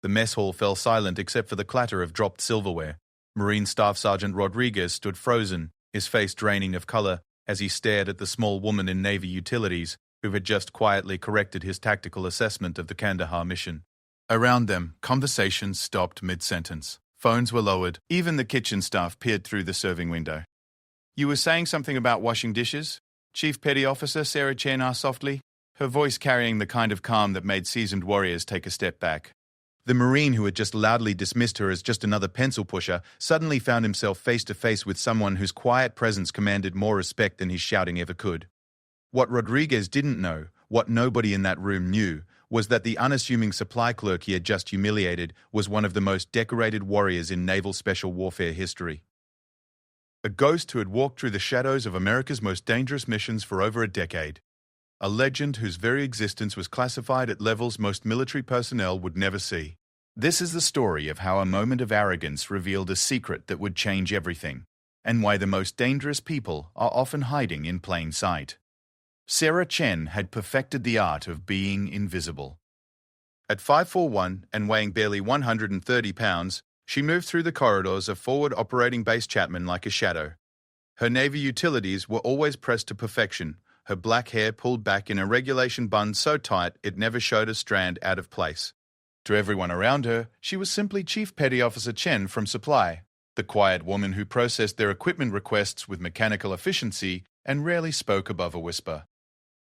The mess hall fell silent except for the clatter of dropped silverware. Marine Staff Sergeant Rodriguez stood frozen, his face draining of color, as he stared at the small woman in Navy utilities who had just quietly corrected his tactical assessment of the Kandahar mission. Around them, conversations stopped mid-sentence. Phones were lowered. Even the kitchen staff peered through the serving window. "You were saying something about washing dishes?" Chief Petty Officer Sarah Chen asked softly, her voice carrying the kind of calm that made seasoned warriors take a step back. The Marine who had just loudly dismissed her as just another pencil pusher suddenly found himself face to face with someone whose quiet presence commanded more respect than his shouting ever could. What Rodriguez didn't know, what nobody in that room knew, was that the unassuming supply clerk he had just humiliated was one of the most decorated warriors in naval special warfare history. A ghost who had walked through the shadows of America's most dangerous missions for over a decade. A legend whose very existence was classified at levels most military personnel would never see. This is the story of how a moment of arrogance revealed a secret that would change everything, and why the most dangerous people are often hiding in plain sight. Sarah Chen had perfected the art of being invisible. At 5'4" and weighing barely 130 pounds, she moved through the corridors of Forward Operating Base Chapman like a shadow. Her Navy utilities were always pressed to perfection, her black hair pulled back in a regulation bun so tight it never showed a strand out of place. To everyone around her, she was simply Chief Petty Officer Chen from Supply, the quiet woman who processed their equipment requests with mechanical efficiency and rarely spoke above a whisper.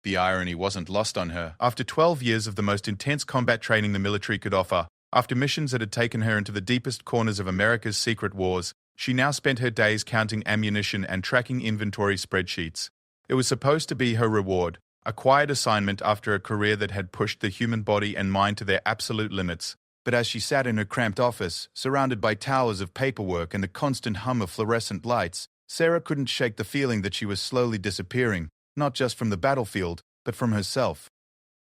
The irony wasn't lost on her. After 12 years of the most intense combat training the military could offer, after missions that had taken her into the deepest corners of America's secret wars, she now spent her days counting ammunition and tracking inventory spreadsheets. It was supposed to be her reward, a quiet assignment after a career that had pushed the human body and mind to their absolute limits. But as she sat in her cramped office, surrounded by towers of paperwork and the constant hum of fluorescent lights, Sarah couldn't shake the feeling that she was slowly disappearing, not just from the battlefield, but from herself.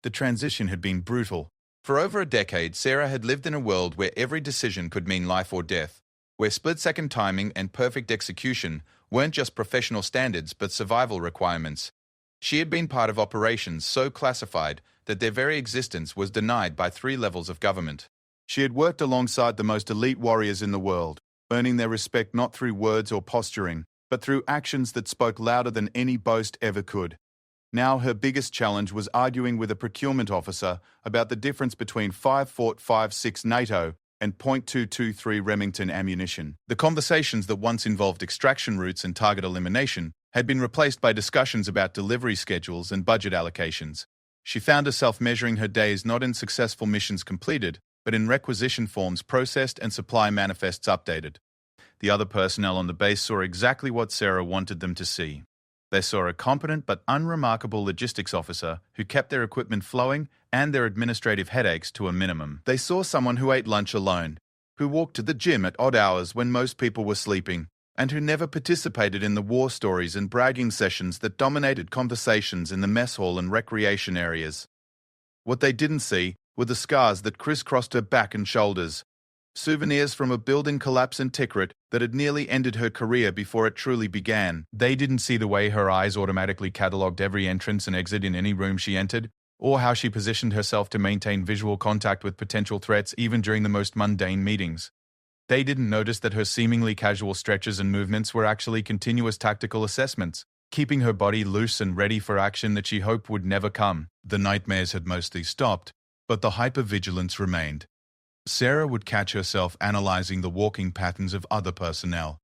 The transition had been brutal. For over a decade, Sarah had lived in a world where every decision could mean life or death, where split-second timing and perfect execution weren't just professional standards but survival requirements. She had been part of operations so classified that their very existence was denied by 3 levels of government. She had worked alongside the most elite warriors in the world, earning their respect not through words or posturing, but through actions that spoke louder than any boast ever could. Now her biggest challenge was arguing with a procurement officer about the difference between 5.56 NATO and .223 Remington ammunition. The conversations that once involved extraction routes and target elimination had been replaced by discussions about delivery schedules and budget allocations. She found herself measuring her days not in successful missions completed, but in requisition forms processed and supply manifests updated. The other personnel on the base saw exactly what Sarah wanted them to see. They saw a competent but unremarkable logistics officer who kept their equipment flowing and their administrative headaches to a minimum. They saw someone who ate lunch alone, who walked to the gym at odd hours when most people were sleeping, and who never participated in the war stories and bragging sessions that dominated conversations in the mess hall and recreation areas. What they didn't see were the scars that crisscrossed her back and shoulders, souvenirs from a building collapse in Tikrit that had nearly ended her career before it truly began. They didn't see the way her eyes automatically catalogued every entrance and exit in any room she entered, or how she positioned herself to maintain visual contact with potential threats even during the most mundane meetings. They didn't notice that her seemingly casual stretches and movements were actually continuous tactical assessments, keeping her body loose and ready for action that she hoped would never come. The nightmares had mostly stopped, but the hypervigilance remained. Sarah would catch herself analyzing the walking patterns of other personnel,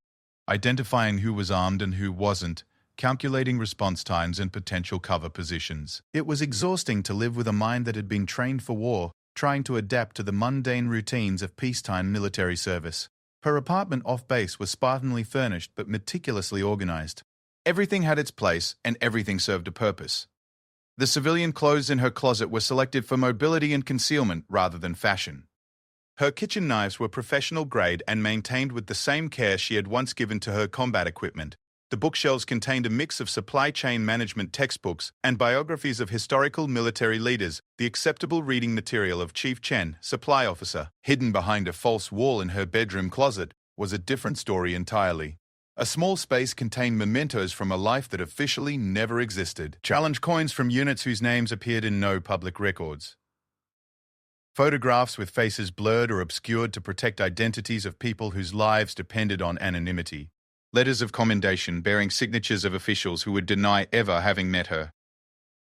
identifying who was armed and who wasn't, calculating response times and potential cover positions. It was exhausting to live with a mind that had been trained for war, trying to adapt to the mundane routines of peacetime military service. Her apartment off base was spartanly furnished but meticulously organized. Everything had its place and everything served a purpose. The civilian clothes in her closet were selected for mobility and concealment rather than fashion. Her kitchen knives were professional grade and maintained with the same care she had once given to her combat equipment. The bookshelves contained a mix of supply chain management textbooks and biographies of historical military leaders, the acceptable reading material of Chief Chen, supply officer. Hidden behind a false wall in her bedroom closet was a different story entirely. A small space contained mementos from a life that officially never existed. Challenge coins from units whose names appeared in no public records. Photographs with faces blurred or obscured to protect identities of people whose lives depended on anonymity. Letters of commendation bearing signatures of officials who would deny ever having met her.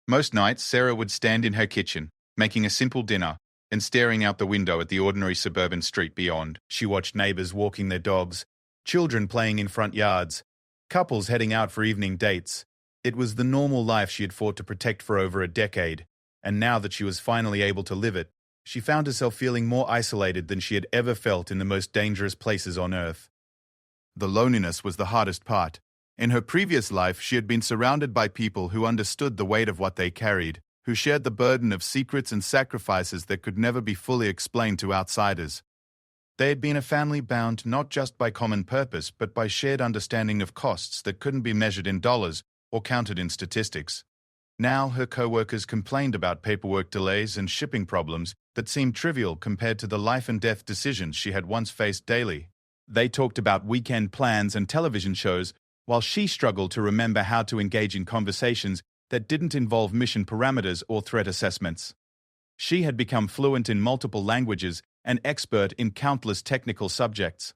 Most nights, Sarah would stand in her kitchen, making a simple dinner, and staring out the window at the ordinary suburban street beyond. She watched neighbors walking their dogs, children playing in front yards, couples heading out for evening dates. It was the normal life she had fought to protect for over a decade, and now that she was finally able to live it, she found herself feeling more isolated than she had ever felt in the most dangerous places on Earth. The loneliness was the hardest part. In her previous life, she had been surrounded by people who understood the weight of what they carried, who shared the burden of secrets and sacrifices that could never be fully explained to outsiders. They had been a family bound not just by common purpose, but by shared understanding of costs that couldn't be measured in dollars or counted in statistics. Now her co-workers complained about paperwork delays and shipping problems that seemed trivial compared to the life-and-death decisions she had once faced daily. They talked about weekend plans and television shows, while she struggled to remember how to engage in conversations that didn't involve mission parameters or threat assessments. She had become fluent in multiple languages and expert in countless technical subjects,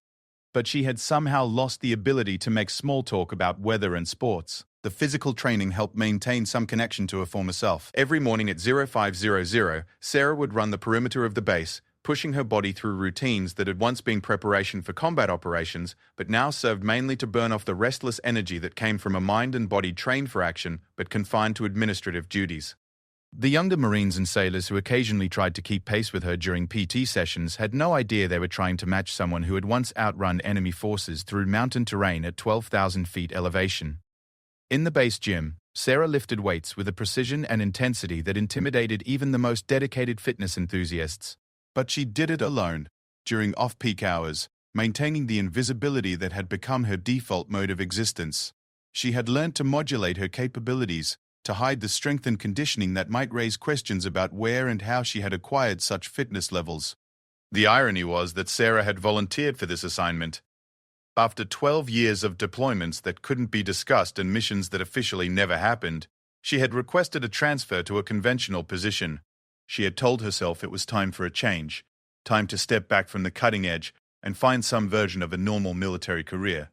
but she had somehow lost the ability to make small talk about weather and sports. The physical training helped maintain some connection to her former self. Every morning at 0500, Sarah would run the perimeter of the base, pushing her body through routines that had once been preparation for combat operations, but now served mainly to burn off the restless energy that came from a mind and body trained for action, but confined to administrative duties. The younger Marines and sailors who occasionally tried to keep pace with her during PT sessions had no idea they were trying to match someone who had once outrun enemy forces through mountain terrain at 12,000 feet elevation. In the base gym, Sarah lifted weights with a precision and intensity that intimidated even the most dedicated fitness enthusiasts. But she did it alone, during off-peak hours, maintaining the invisibility that had become her default mode of existence. She had learned to modulate her capabilities, to hide the strength and conditioning that might raise questions about where and how she had acquired such fitness levels. The irony was that Sarah had volunteered for this assignment. After 12 years of deployments that couldn't be discussed and missions that officially never happened, she had requested a transfer to a conventional position. She had told herself it was time for a change, time to step back from the cutting edge and find some version of a normal military career.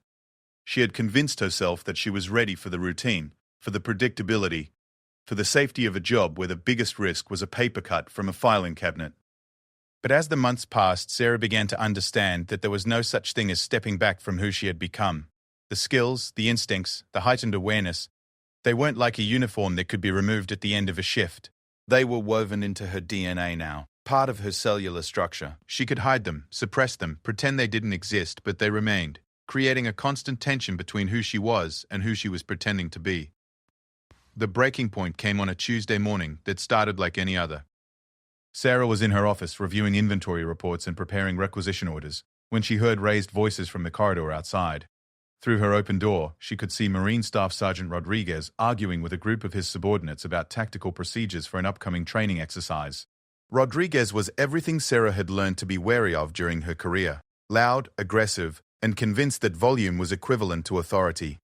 She had convinced herself that she was ready for the routine, for the predictability, for the safety of a job where the biggest risk was a paper cut from a filing cabinet. But as the months passed, Sarah began to understand that there was no such thing as stepping back from who she had become. The skills, the instincts, the heightened awareness, they weren't like a uniform that could be removed at the end of a shift. They were woven into her DNA now, part of her cellular structure. She could hide them, suppress them, pretend they didn't exist, but they remained, creating a constant tension between who she was and who she was pretending to be. The breaking point came on a Tuesday morning that started like any other. Sarah was in her office reviewing inventory reports and preparing requisition orders when she heard raised voices from the corridor outside. Through her open door, she could see Marine Staff Sergeant Rodriguez arguing with a group of his subordinates about tactical procedures for an upcoming training exercise. Rodriguez was everything Sarah had learned to be wary of during her career: loud, aggressive, and convinced that volume was equivalent to authority.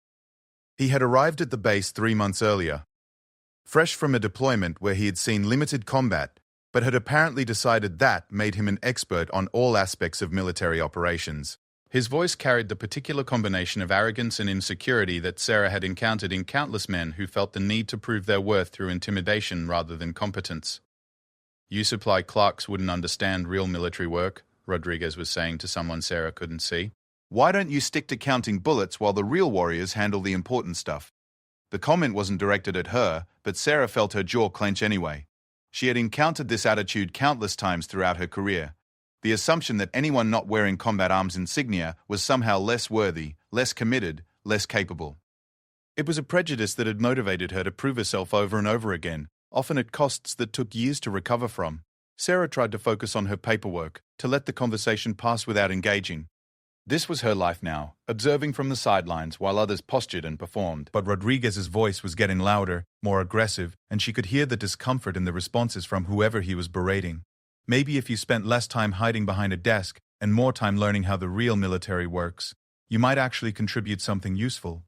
He had arrived at the base 3 months earlier, fresh from a deployment where he had seen limited combat, but had apparently decided that made him an expert on all aspects of military operations. His voice carried the particular combination of arrogance and insecurity that Sarah had encountered in countless men who felt the need to prove their worth through intimidation rather than competence. "You supply clerks wouldn't understand real military work," Rodriguez was saying to someone Sarah couldn't see. "Why don't you stick to counting bullets while the real warriors handle the important stuff?" The comment wasn't directed at her, but Sarah felt her jaw clench anyway. She had encountered this attitude countless times throughout her career. The assumption that anyone not wearing combat arms insignia was somehow less worthy, less committed, less capable. It was a prejudice that had motivated her to prove herself over and over again, often at costs that took years to recover from. Sarah tried to focus on her paperwork, to let the conversation pass without engaging. This was her life now, observing from the sidelines while others postured and performed. But Rodriguez's voice was getting louder, more aggressive, and she could hear the discomfort in the responses from whoever he was berating. Maybe if you spent less time hiding behind a desk and more time learning how the real military works, you might actually contribute something useful.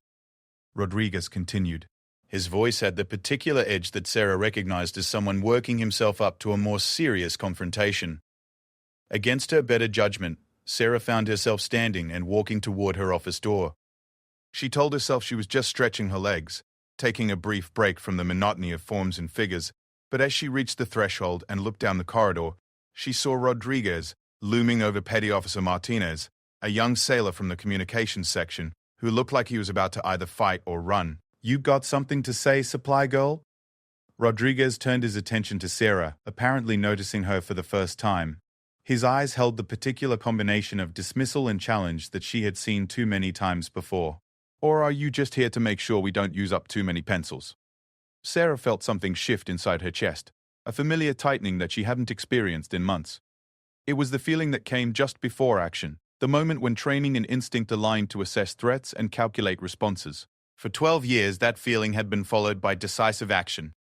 Rodriguez continued. His voice had the particular edge that Sarah recognized as someone working himself up to a more serious confrontation. Against her better judgment, Sarah found herself standing and walking toward her office door. She told herself she was just stretching her legs, taking a brief break from the monotony of forms and figures, but as she reached the threshold and looked down the corridor, she saw Rodriguez looming over Petty Officer Martinez, a young sailor from the communications section, who looked like he was about to either fight or run. "You got something to say, supply girl?" Rodriguez turned his attention to Sarah, apparently noticing her for the first time. His eyes held the particular combination of dismissal and challenge that she had seen too many times before. "Or are you just here to make sure we don't use up too many pencils?" Sarah felt something shift inside her chest, a familiar tightening that she hadn't experienced in months. It was the feeling that came just before action, the moment when training and instinct aligned to assess threats and calculate responses. For 12 years, that feeling had been followed by decisive action.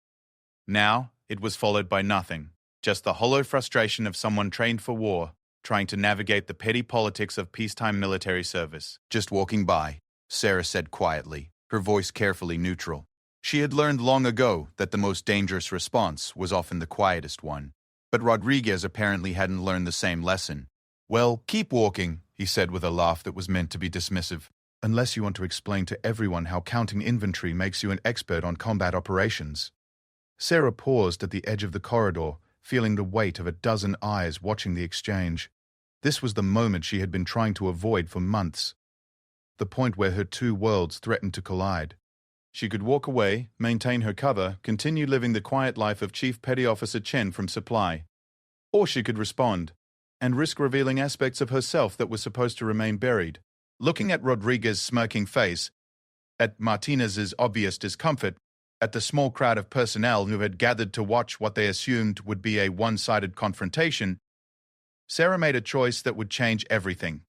Now, it was followed by nothing, just the hollow frustration of someone trained for war, trying to navigate the petty politics of peacetime military service. "Just walking by," Sarah said quietly, her voice carefully neutral. She had learned long ago that the most dangerous response was often the quietest one. But Rodriguez apparently hadn't learned the same lesson. "Well, keep walking," he said with a laugh that was meant to be dismissive. "Unless you want to explain to everyone how counting inventory makes you an expert on combat operations." Sarah paused at the edge of the corridor, feeling the weight of a dozen eyes watching the exchange. This was the moment she had been trying to avoid for months. The point where her two worlds threatened to collide. She could walk away, maintain her cover, continue living the quiet life of Chief Petty Officer Chen from Supply. Or she could respond, and risk revealing aspects of herself that were supposed to remain buried. Looking at Rodriguez's smirking face, at Martinez's obvious discomfort, at the small crowd of personnel who had gathered to watch what they assumed would be a one-sided confrontation, Sarah made a choice that would change everything.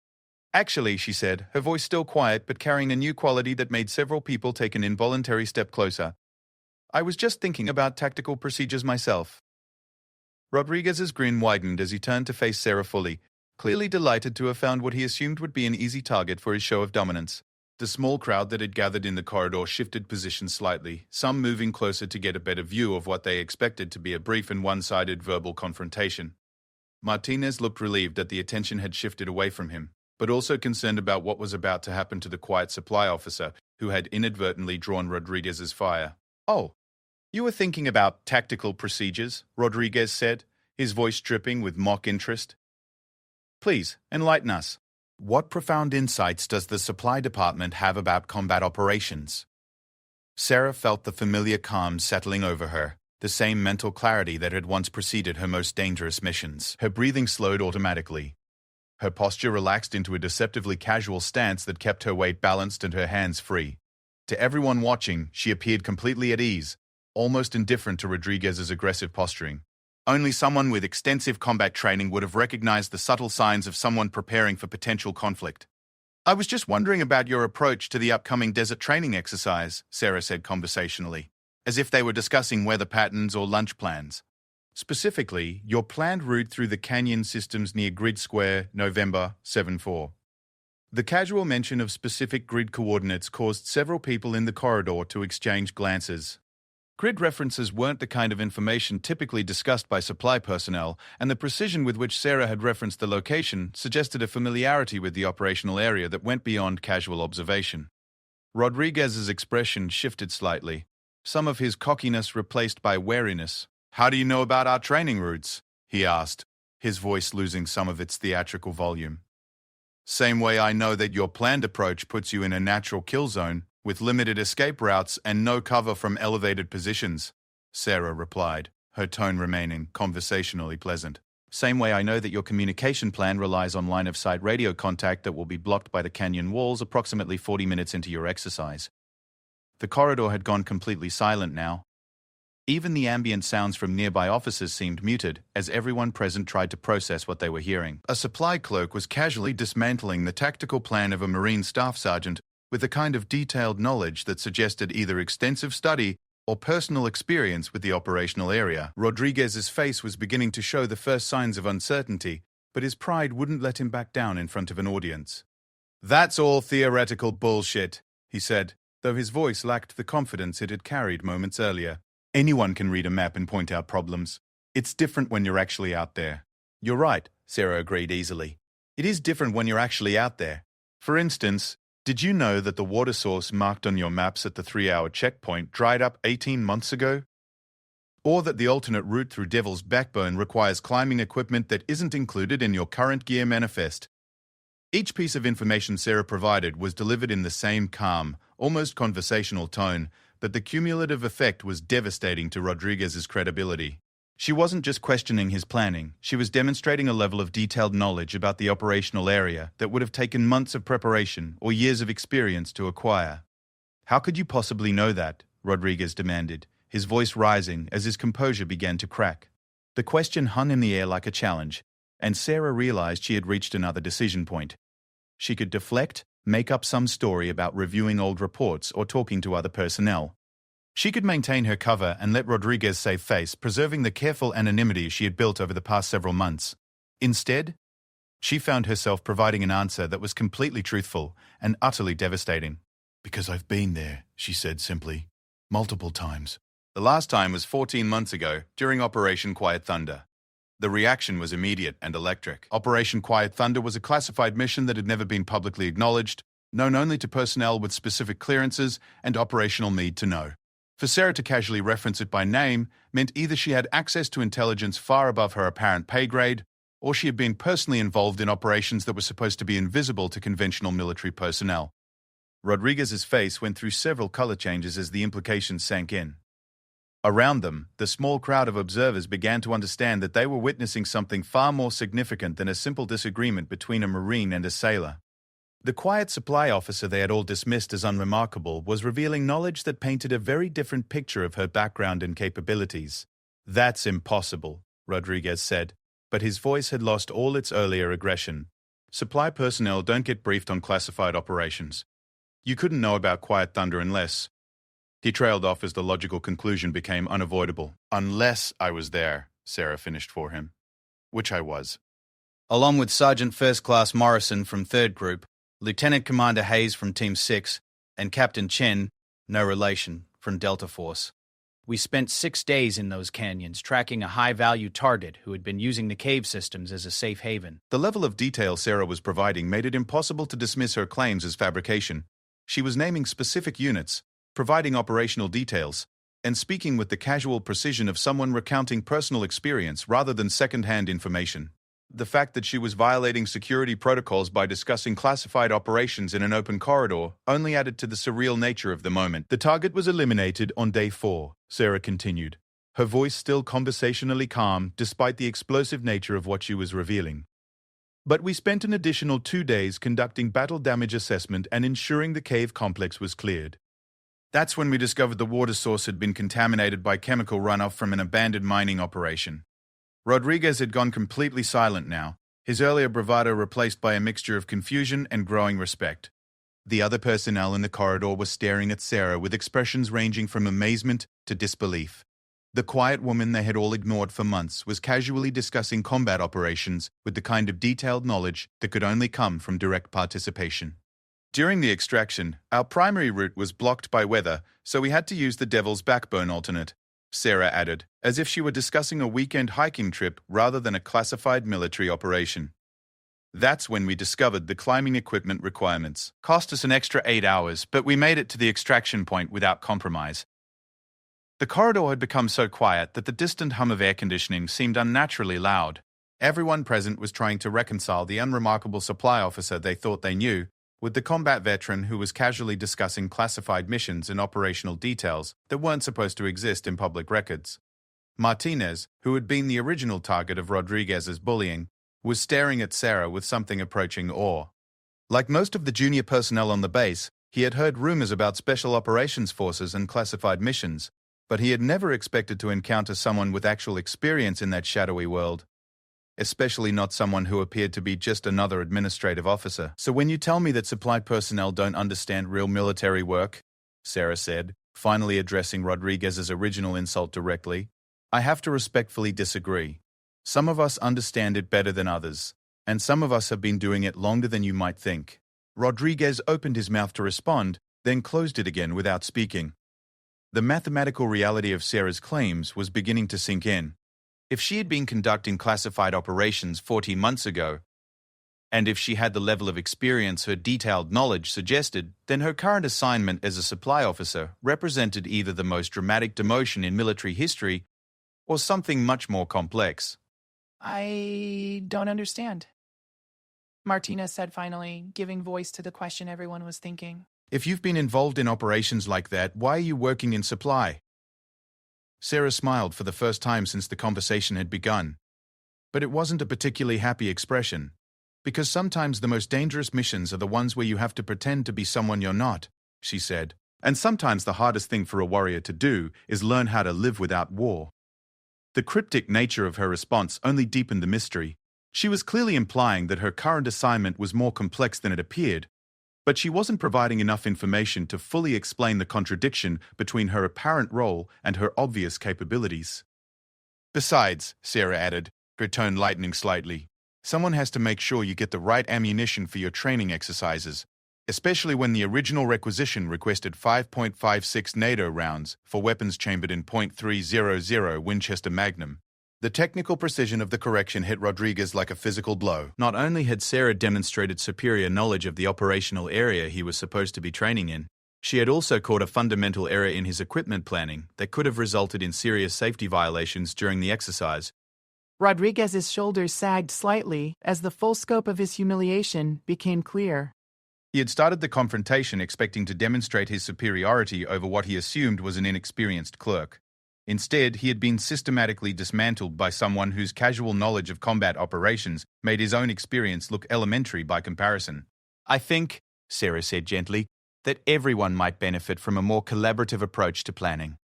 "Actually," she said, her voice still quiet but carrying a new quality that made several people take an involuntary step closer. "I was just thinking about tactical procedures myself." Rodriguez's grin widened as he turned to face Sarah fully, clearly delighted to have found what he assumed would be an easy target for his show of dominance. The small crowd that had gathered in the corridor shifted positions slightly, some moving closer to get a better view of what they expected to be a brief and one-sided verbal confrontation. Martinez looked relieved that the attention had shifted away from him, but also concerned about what was about to happen to the quiet supply officer who had inadvertently drawn Rodriguez's fire. "Oh, you were thinking about tactical procedures," Rodriguez said, his voice dripping with mock interest. "Please, enlighten us. What profound insights does the supply department have about combat operations?" Sarah felt the familiar calm settling over her, the same mental clarity that had once preceded her most dangerous missions. Her breathing slowed automatically. Her posture relaxed into a deceptively casual stance that kept her weight balanced and her hands free. To everyone watching, she appeared completely at ease, almost indifferent to Rodriguez's aggressive posturing. Only someone with extensive combat training would have recognized the subtle signs of someone preparing for potential conflict. "I was just wondering about your approach to the upcoming desert training exercise," Sarah said conversationally, as if they were discussing weather patterns or lunch plans. "Specifically, your planned route through the canyon systems near Grid Square, November 7-4. The casual mention of specific grid coordinates caused several people in the corridor to exchange glances. Grid references weren't the kind of information typically discussed by supply personnel, and the precision with which Sarah had referenced the location suggested a familiarity with the operational area that went beyond casual observation. Rodriguez's expression shifted slightly, some of his cockiness replaced by wariness. "How do you know about our training routes?" he asked, his voice losing some of its theatrical volume. "Same way I know that your planned approach puts you in a natural kill zone, with limited escape routes and no cover from elevated positions," Sarah replied, her tone remaining conversationally pleasant. "Same way I know that your communication plan relies on line-of-sight radio contact that will be blocked by the canyon walls approximately 40 minutes into your exercise." The corridor had gone completely silent now. Even the ambient sounds from nearby offices seemed muted, as everyone present tried to process what they were hearing. A supply clerk was casually dismantling the tactical plan of a Marine staff sergeant with a kind of detailed knowledge that suggested either extensive study or personal experience with the operational area. Rodriguez's face was beginning to show the first signs of uncertainty, but his pride wouldn't let him back down in front of an audience. "That's all theoretical bullshit," he said, though his voice lacked the confidence it had carried moments earlier. Anyone can read a map and point out problems. It's different when you're actually out there. You're right, Sarah agreed easily. It is different when you're actually out there. For instance, did you know that the water source marked on your maps at the 3-hour checkpoint dried up 18 months ago? Or that the alternate route through Devil's Backbone requires climbing equipment that isn't included in your current gear manifest? Each piece of information Sarah provided was delivered in the same calm, almost conversational tone, but the cumulative effect was devastating to Rodriguez's credibility. She wasn't just questioning his planning, she was demonstrating a level of detailed knowledge about the operational area that would have taken months of preparation or years of experience to acquire. How could you possibly know that? Rodriguez demanded, his voice rising as his composure began to crack. The question hung in the air like a challenge, and Sarah realized she had reached another decision point. She could deflect, make up some story about reviewing old reports or talking to other personnel. She could maintain her cover and let Rodriguez save face, preserving the careful anonymity she had built over the past several months. Instead, she found herself providing an answer that was completely truthful and utterly devastating. "Because I've been there," she said simply. "Multiple times." The last time was 14 months ago, during Operation Quiet Thunder. The reaction was immediate and electric. Operation Quiet Thunder was a classified mission that had never been publicly acknowledged, known only to personnel with specific clearances and operational need to know. For Sarah to casually reference it by name meant either she had access to intelligence far above her apparent pay grade, or she had been personally involved in operations that were supposed to be invisible to conventional military personnel. Rodriguez's face went through several color changes as the implications sank in. Around them, the small crowd of observers began to understand that they were witnessing something far more significant than a simple disagreement between a Marine and a sailor. The quiet supply officer they had all dismissed as unremarkable was revealing knowledge that painted a very different picture of her background and capabilities. "That's impossible," Rodriguez said, but his voice had lost all its earlier aggression. "Supply personnel don't get briefed on classified operations. You couldn't know about Quiet Thunder unless—" He trailed off as the logical conclusion became unavoidable. "Unless I was there," Sarah finished for him. Which I was. Along with Sergeant First Class Morrison from 3rd Group, Lieutenant Commander Hayes from Team 6, and Captain Chen, no relation, from Delta Force. We spent 6 days in those canyons tracking a high-value target who had been using the cave systems as a safe haven. The level of detail Sarah was providing made it impossible to dismiss her claims as fabrication. She was naming specific units, providing operational details, and speaking with the casual precision of someone recounting personal experience rather than second-hand information. The fact that she was violating security protocols by discussing classified operations in an open corridor only added to the surreal nature of the moment. "The target was eliminated on day 4, Sarah continued, her voice still conversationally calm despite the explosive nature of what she was revealing. "But we spent an additional 2 days conducting battle damage assessment and ensuring the cave complex was cleared. That's when we discovered the water source had been contaminated by chemical runoff from an abandoned mining operation." Rodriguez had gone completely silent now, his earlier bravado replaced by a mixture of confusion and growing respect. The other personnel in the corridor were staring at Sarah with expressions ranging from amazement to disbelief. The quiet woman they had all ignored for months was casually discussing combat operations with the kind of detailed knowledge that could only come from direct participation. "During the extraction, our primary route was blocked by weather, so we had to use the Devil's Backbone alternate," Sarah added, as if she were discussing a weekend hiking trip rather than a classified military operation. "That's when we discovered the climbing equipment requirements. Cost us an extra 8 hours, but we made it to the extraction point without compromise." The corridor had become so quiet that the distant hum of air conditioning seemed unnaturally loud. Everyone present was trying to reconcile the unremarkable supply officer they thought they knew with the combat veteran who was casually discussing classified missions and operational details that weren't supposed to exist in public records. Martinez, who had been the original target of Rodriguez's bullying, was staring at Sarah with something approaching awe. Like most of the junior personnel on the base, he had heard rumors about special operations forces and classified missions, but he had never expected to encounter someone with actual experience in that shadowy world. Especially not someone who appeared to be just another administrative officer. "So when you tell me that supply personnel don't understand real military work," Sarah said, finally addressing Rodriguez's original insult directly, "I have to respectfully disagree. Some of us understand it better than others, and some of us have been doing it longer than you might think." Rodriguez opened his mouth to respond, then closed it again without speaking. The mathematical reality of Sarah's claims was beginning to sink in. If she had been conducting classified operations 40 months ago, and if she had the level of experience her detailed knowledge suggested, then her current assignment as a supply officer represented either the most dramatic demotion in military history or something much more complex. I don't understand, Martina said finally, giving voice to the question everyone was thinking. If you've been involved in operations like that, why are you working in supply? Sarah smiled for the first time since the conversation had begun. But it wasn't a particularly happy expression. Because sometimes the most dangerous missions are the ones where you have to pretend to be someone you're not, she said. And sometimes the hardest thing for a warrior to do is learn how to live without war. The cryptic nature of her response only deepened the mystery. She was clearly implying that her current assignment was more complex than it appeared, but she wasn't providing enough information to fully explain the contradiction between her apparent role and her obvious capabilities. Besides, Sarah added, her tone lightening slightly, someone has to make sure you get the right ammunition for your training exercises, especially when the original requisition requested 5.56 NATO rounds for weapons chambered in .300 Winchester Magnum. The technical precision of the correction hit Rodriguez like a physical blow. Not only had Sarah demonstrated superior knowledge of the operational area he was supposed to be training in, she had also caught a fundamental error in his equipment planning that could have resulted in serious safety violations during the exercise. Rodriguez's shoulders sagged slightly as the full scope of his humiliation became clear. He had started the confrontation expecting to demonstrate his superiority over what he assumed was an inexperienced clerk. Instead, he had been systematically dismantled by someone whose casual knowledge of combat operations made his own experience look elementary by comparison. I think, Sarah said gently, that everyone might benefit from a more collaborative approach to planning.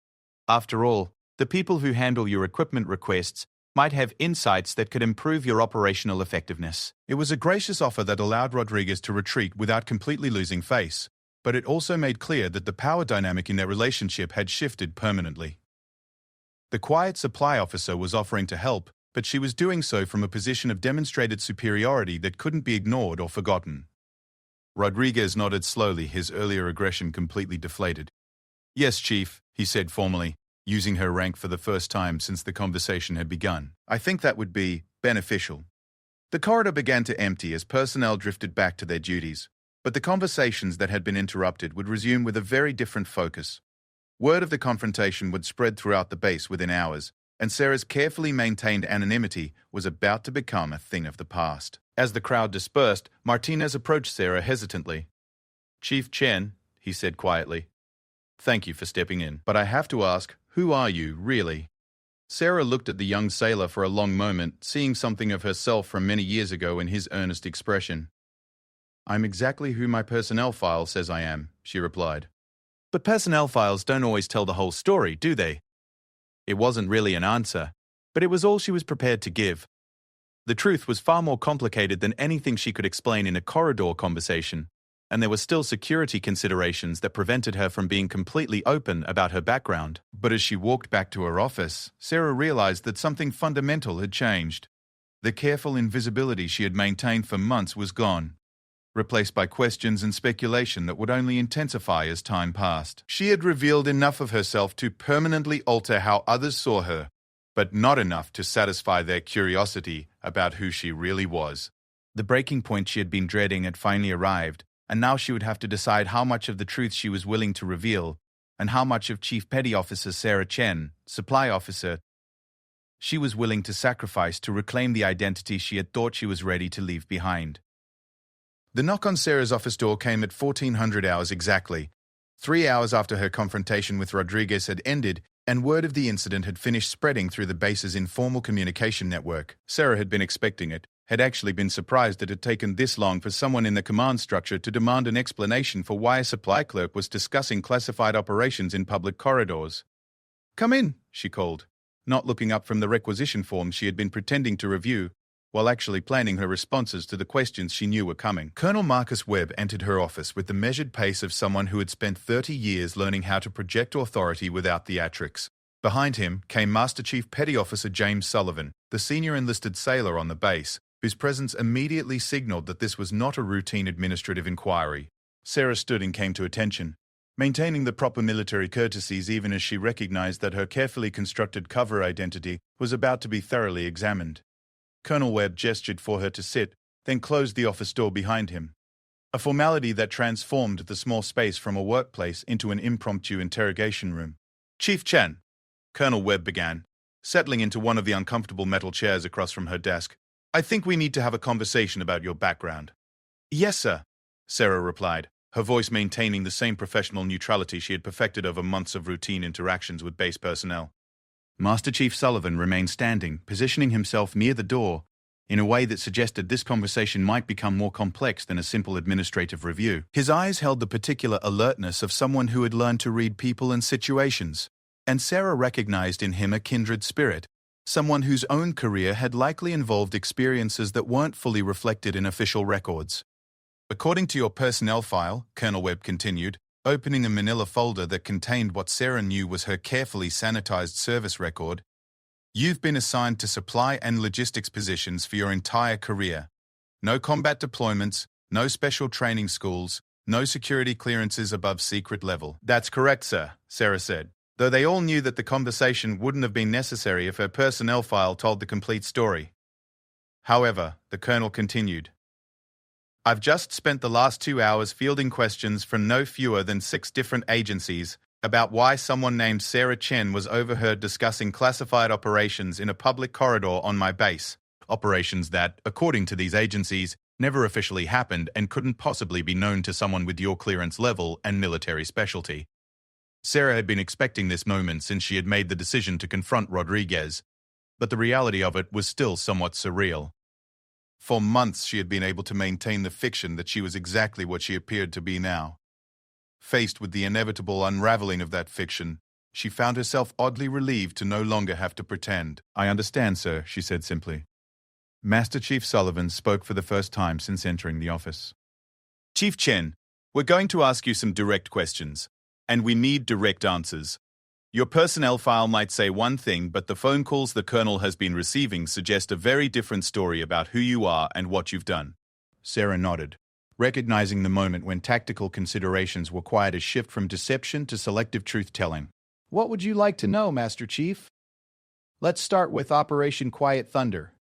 After all, the people who handle your equipment requests might have insights that could improve your operational effectiveness. It was a gracious offer that allowed Rodriguez to retreat without completely losing face, but it also made clear that the power dynamic in their relationship had shifted permanently. The quiet supply officer was offering to help, but she was doing so from a position of demonstrated superiority that couldn't be ignored or forgotten. Rodriguez nodded slowly, his earlier aggression completely deflated. Yes, Chief, he said formally, using her rank for the first time since the conversation had begun. I think that would be beneficial. The corridor began to empty as personnel drifted back to their duties, but the conversations that had been interrupted would resume with a very different focus. Word of the confrontation would spread throughout the base within hours, and Sarah's carefully maintained anonymity was about to become a thing of the past. As the crowd dispersed, Martinez approached Sarah hesitantly. Chief Chen, he said quietly, thank you for stepping in, but I have to ask, who are you, really? Sarah looked at the young sailor for a long moment, seeing something of herself from many years ago in his earnest expression. I'm exactly who my personnel file says I am, she replied. But personnel files don't always tell the whole story, do they? It wasn't really an answer, but it was all she was prepared to give. The truth was far more complicated than anything she could explain in a corridor conversation, and there were still security considerations that prevented her from being completely open about her background. But as she walked back to her office, Sarah realized that something fundamental had changed. The careful invisibility she had maintained for months was gone, replaced by questions and speculation that would only intensify as time passed. She had revealed enough of herself to permanently alter how others saw her, but not enough to satisfy their curiosity about who she really was. The breaking point she had been dreading had finally arrived, and now she would have to decide how much of the truth she was willing to reveal, and how much of Chief Petty Officer Sarah Chen, supply officer, she was willing to sacrifice to reclaim the identity she had thought she was ready to leave behind. The knock on Sarah's office door came at 1400 hours exactly, 3 hours after her confrontation with Rodriguez had ended, and word of the incident had finished spreading through the base's informal communication network. Sarah had been expecting it, had actually been surprised it had taken this long for someone in the command structure to demand an explanation for why a supply clerk was discussing classified operations in public corridors. Come in, she called, not looking up from the requisition forms she had been pretending to review, while actually planning her responses to the questions she knew were coming. Colonel Marcus Webb entered her office with the measured pace of someone who had spent 30 years learning how to project authority without theatrics. Behind him came Master Chief Petty Officer James Sullivan, the senior enlisted sailor on the base, whose presence immediately signaled that this was not a routine administrative inquiry. Sarah stood and came to attention. maintaining the proper military courtesies even as she recognized that her carefully constructed cover identity was about to be thoroughly examined. Colonel Webb gestured for her to sit, then closed the office door behind him. A formality that transformed the small space from a workplace into an impromptu interrogation room. "Chief Chen," Colonel Webb began, settling into one of the uncomfortable metal chairs across from her desk. "I think we need to have a conversation about your background." "Yes, sir," Sarah replied, her voice maintaining the same professional neutrality she had perfected over months of routine interactions with base personnel. Master Chief Sullivan remained standing, positioning himself near the door, in a way that suggested this conversation might become more complex than a simple administrative review. His eyes held the particular alertness of someone who had learned to read people and situations, and Sarah recognized in him a kindred spirit, someone whose own career had likely involved experiences that weren't fully reflected in official records. "According to your personnel file," Colonel Webb continued, opening a manila folder that contained what Sarah knew was her carefully sanitized service record, "you've been assigned to supply and logistics positions for your entire career. No combat deployments, no special training schools, no security clearances above secret level." "That's correct, sir," Sarah said, though they all knew that the conversation wouldn't have been necessary if her personnel file told the complete story. However, the colonel continued, "I've just spent the last 2 hours fielding questions from no fewer than 6 different agencies about why someone named Sarah Chen was overheard discussing classified operations in a public corridor on my base, operations that, according to these agencies, never officially happened and couldn't possibly be known to someone with your clearance level and military specialty." Sarah had been expecting this moment since she had made the decision to confront Rodriguez, but the reality of it was still somewhat surreal. For months she had been able to maintain the fiction that she was exactly what she appeared to be now. Faced with the inevitable unraveling of that fiction, she found herself oddly relieved to no longer have to pretend. "I understand, sir," she said simply. Master Chief Sullivan spoke for the first time since entering the office. "Chief Chen, we're going to ask you some direct questions, and we need direct answers. Your personnel file might say one thing, but the phone calls the colonel has been receiving suggest a very different story about who you are and what you've done." Sarah nodded, recognizing the moment when tactical considerations required a shift from deception to selective truth-telling. "What would you like to know, Master Chief?" "Let's start with Operation Quiet Thunder,"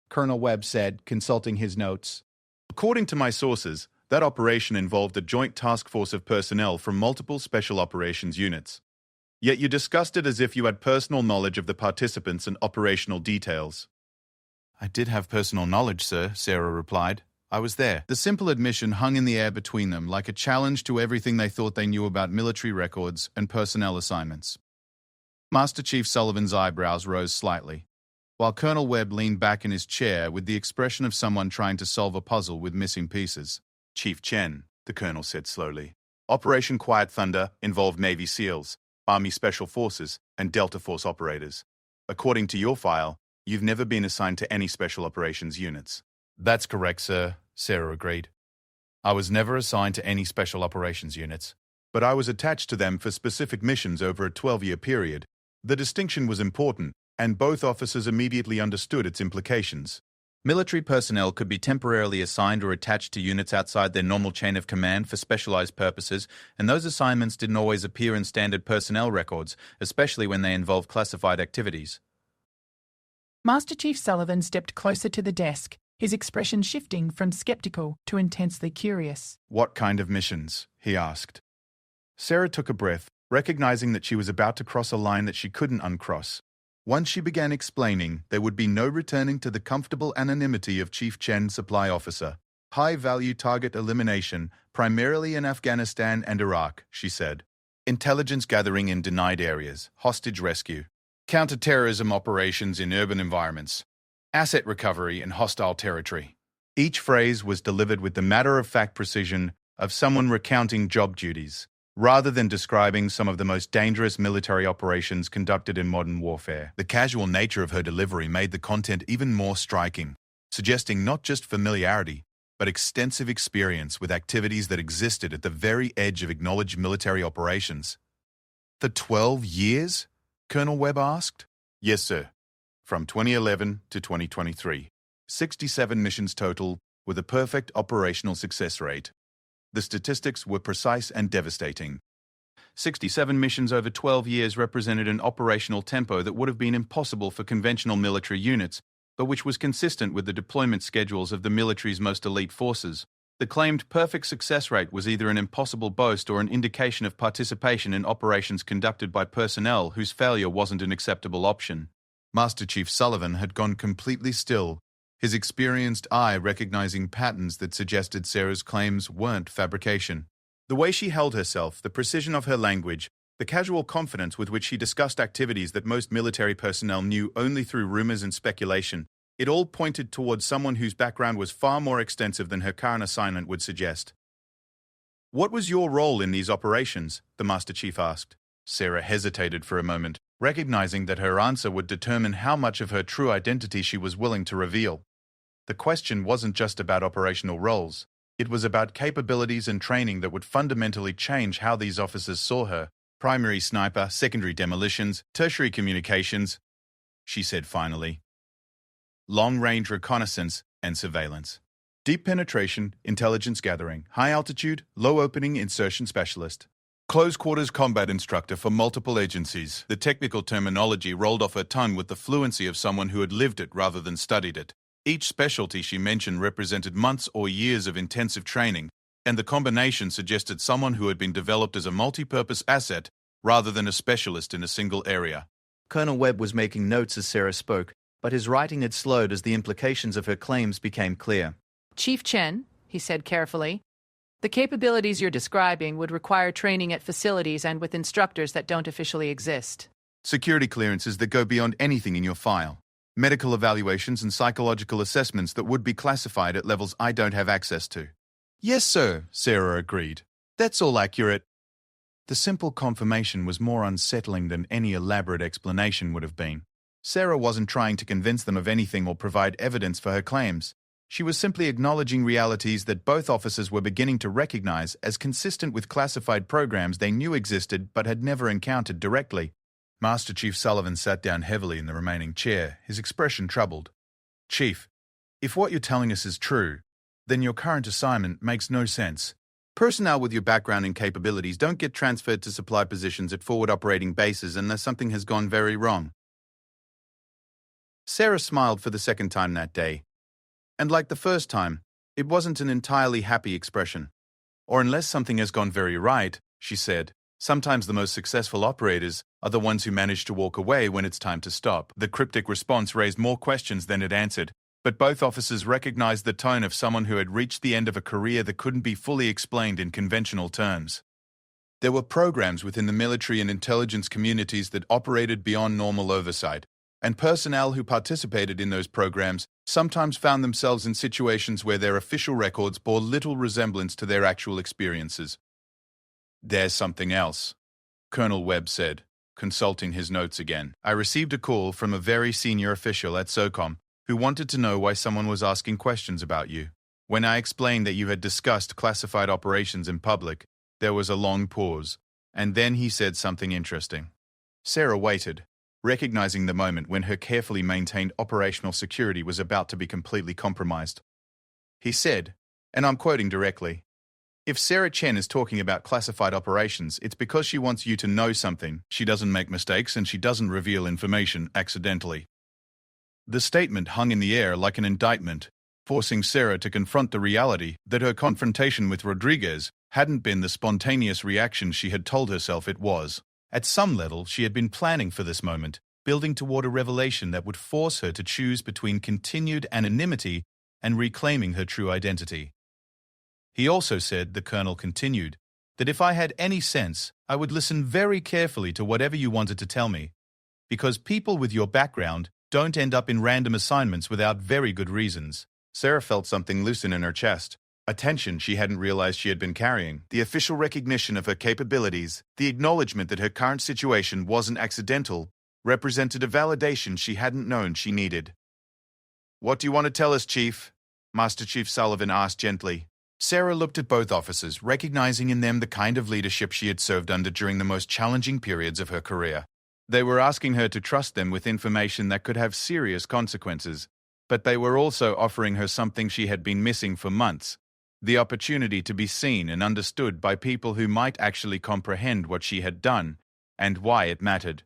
Colonel Webb said, consulting his notes. "According to my sources, that operation involved a joint task force of personnel from multiple special operations units. Yet you discussed it as if you had personal knowledge of the participants and operational details." "I did have personal knowledge, sir," Sarah replied. "I was there." The simple admission hung in the air between them like a challenge to everything they thought they knew about military records and personnel assignments. Master Chief Sullivan's eyebrows rose slightly, while Colonel Webb leaned back in his chair with the expression of someone trying to solve a puzzle with missing pieces. "Chief Chen," the colonel said slowly, "Operation Quiet Thunder involved Navy SEALs, Army Special Forces, and Delta Force operators. According to your file, you've never been assigned to any special operations units." "That's correct, sir," Sarah agreed. "I was never assigned to any special operations units, but I was attached to them for specific missions over a 12-year period. The distinction was important, and both officers immediately understood its implications. Military personnel could be temporarily assigned or attached to units outside their normal chain of command for specialized purposes, and those assignments didn't always appear in standard personnel records, especially when they involved classified activities." Master Chief Sullivan stepped closer to the desk, his expression shifting from skeptical to intensely curious. "What kind of missions?" he asked. Sarah took a breath, recognizing that she was about to cross a line that she couldn't uncross. Once she began explaining, there would be no returning to the comfortable anonymity of Chief Chen, supply officer. "High-value target elimination, primarily in Afghanistan and Iraq," she said. "Intelligence gathering in denied areas, hostage rescue, counter-terrorism operations in urban environments, asset recovery in hostile territory." Each phrase was delivered with the matter-of-fact precision of someone recounting job duties, rather than describing some of the most dangerous military operations conducted in modern warfare. The casual nature of her delivery made the content even more striking, suggesting not just familiarity, but extensive experience with activities that existed at the very edge of acknowledged military operations. "The 12 years?" Colonel Webb asked. "Yes, sir. From 2011 to 2023. 67 missions total, with a perfect operational success rate. The statistics were precise and devastating. 67 missions over 12 years represented an operational tempo that would have been impossible for conventional military units, but which was consistent with the deployment schedules of the military's most elite forces. The claimed perfect success rate was either an impossible boast or an indication of participation in operations conducted by personnel whose failure wasn't an acceptable option. Master Chief Sullivan had gone completely still, his experienced eye recognizing patterns that suggested Sarah's claims weren't fabrication. The way she held herself, the precision of her language, the casual confidence with which she discussed activities that most military personnel knew only through rumors and speculation, it all pointed towards someone whose background was far more extensive than her current assignment would suggest. "What was your role in these operations?" the Master Chief asked. Sarah hesitated for a moment, recognizing that her answer would determine how much of her true identity she was willing to reveal. The question wasn't just about operational roles. It was about capabilities and training that would fundamentally change how these officers saw her. Primary sniper, secondary demolitions, tertiary communications, she said finally. Long-range reconnaissance and surveillance. Deep penetration, intelligence gathering, high altitude, low opening insertion specialist. Close quarters combat instructor for multiple agencies. The technical terminology rolled off her tongue with the fluency of someone who had lived it rather than studied it. Each specialty she mentioned represented months or years of intensive training, and the combination suggested someone who had been developed as a multi-purpose asset rather than a specialist in a single area. Colonel Webb was making notes as Sarah spoke, but his writing had slowed as the implications of her claims became clear. Chief Chen, he said carefully, the capabilities you're describing would require training at facilities and with instructors that don't officially exist. Security clearances that go beyond anything in your file. Medical evaluations and psychological assessments that would be classified at levels I don't have access to. Yes, sir, Sarah agreed. That's all accurate. The simple confirmation was more unsettling than any elaborate explanation would have been. Sarah wasn't trying to convince them of anything or provide evidence for her claims. She was simply acknowledging realities that both officers were beginning to recognize as consistent with classified programs they knew existed but had never encountered directly. Master Chief Sullivan sat down heavily in the remaining chair, his expression troubled. "Chief, if what you're telling us is true, then your current assignment makes no sense. Personnel with your background and capabilities don't get transferred to supply positions at forward operating bases unless something has gone very wrong." Sarah smiled for the second time that day. And like the first time, it wasn't an entirely happy expression. "Or unless something has gone very right," she said. "Sometimes the most successful operators are the ones who manage to walk away when it's time to stop." The cryptic response raised more questions than it answered, but both officers recognized the tone of someone who had reached the end of a career that couldn't be fully explained in conventional terms. There were programs within the military and intelligence communities that operated beyond normal oversight, and personnel who participated in those programs sometimes found themselves in situations where their official records bore little resemblance to their actual experiences. "There's something else," Colonel Webb said, consulting his notes again. "I received a call from a very senior official at SOCOM who wanted to know why someone was asking questions about you. When I explained that you had discussed classified operations in public, there was a long pause, and then he said something interesting." Sarah waited, recognizing the moment when her carefully maintained operational security was about to be completely compromised. He said, and I'm quoting directly, "If Sarah Chen is talking about classified operations, it's because she wants you to know something. She doesn't make mistakes and she doesn't reveal information accidentally." The statement hung in the air like an indictment, forcing Sarah to confront the reality that her confrontation with Rodriguez hadn't been the spontaneous reaction she had told herself it was. At some level, she had been planning for this moment, building toward a revelation that would force her to choose between continued anonymity and reclaiming her true identity. He also said, the Colonel continued, that if I had any sense, I would listen very carefully to whatever you wanted to tell me, because people with your background don't end up in random assignments without very good reasons. Sarah felt something loosen in her chest. A tension she hadn't realized she had been carrying. The official recognition of her capabilities, the acknowledgement that her current situation wasn't accidental, represented a validation she hadn't known she needed. "What do you want to tell us, Chief?" Master Chief Sullivan asked gently. Sarah looked at both officers, recognizing in them the kind of leadership she had served under during the most challenging periods of her career. They were asking her to trust them with information that could have serious consequences, but they were also offering her something she had been missing for months: The opportunity to be seen and understood by people who might actually comprehend what she had done and why it mattered.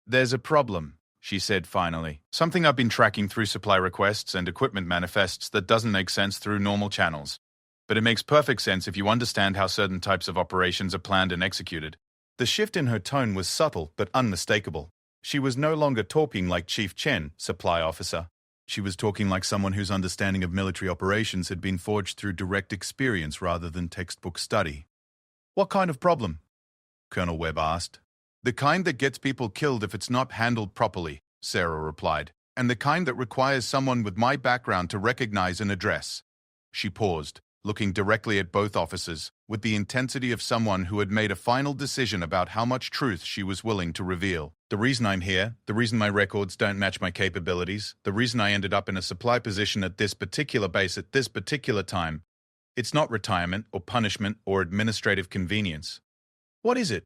"There's a problem," she said finally. "Something I've been tracking through supply requests and equipment manifests that doesn't make sense through normal channels. But it makes perfect sense if you understand how certain types of operations are planned and executed." The shift in her tone was subtle but unmistakable. She was no longer talking like Chief Chen, supply officer. She was talking like someone whose understanding of military operations had been forged through direct experience rather than textbook study. "What kind of problem?" Colonel Webb asked. "The kind that gets people killed if it's not handled properly," Sarah replied, "and the kind that requires someone with my background to recognize and address." She paused, looking directly at both officers, with the intensity of someone who had made a final decision about how much truth she was willing to reveal. "The reason I'm here, the reason my records don't match my capabilities, the reason I ended up in a supply position at this particular base at this particular time, it's not retirement or punishment or administrative convenience." "What is it?"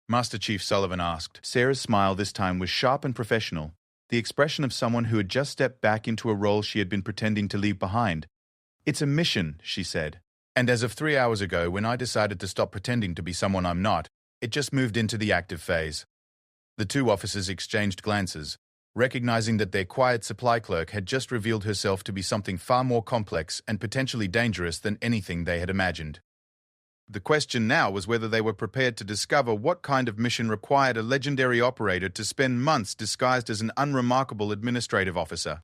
Master Chief Sullivan asked. Sarah's smile this time was sharp and professional, the expression of someone who had just stepped back into a role she had been pretending to leave behind. "It's a mission," she said. "And as of 3 hours ago, when I decided to stop pretending to be someone I'm not, it just moved into the active phase." The two officers exchanged glances, recognizing that their quiet supply clerk had just revealed herself to be something far more complex and potentially dangerous than anything they had imagined. The question now was whether they were prepared to discover what kind of mission required a legendary operator to spend months disguised as an unremarkable administrative officer.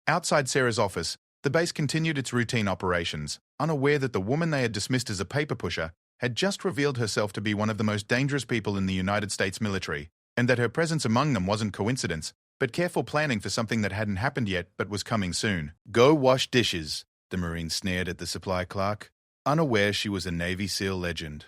Outside Sarah's office, the base continued its routine operations, unaware that the woman they had dismissed as a paper pusher had just revealed herself to be one of the most dangerous people in the United States military, and that her presence among them wasn't coincidence, but careful planning for something that hadn't happened yet but was coming soon. "Go wash dishes," the Marine sneered at the supply clerk, unaware she was a Navy SEAL legend.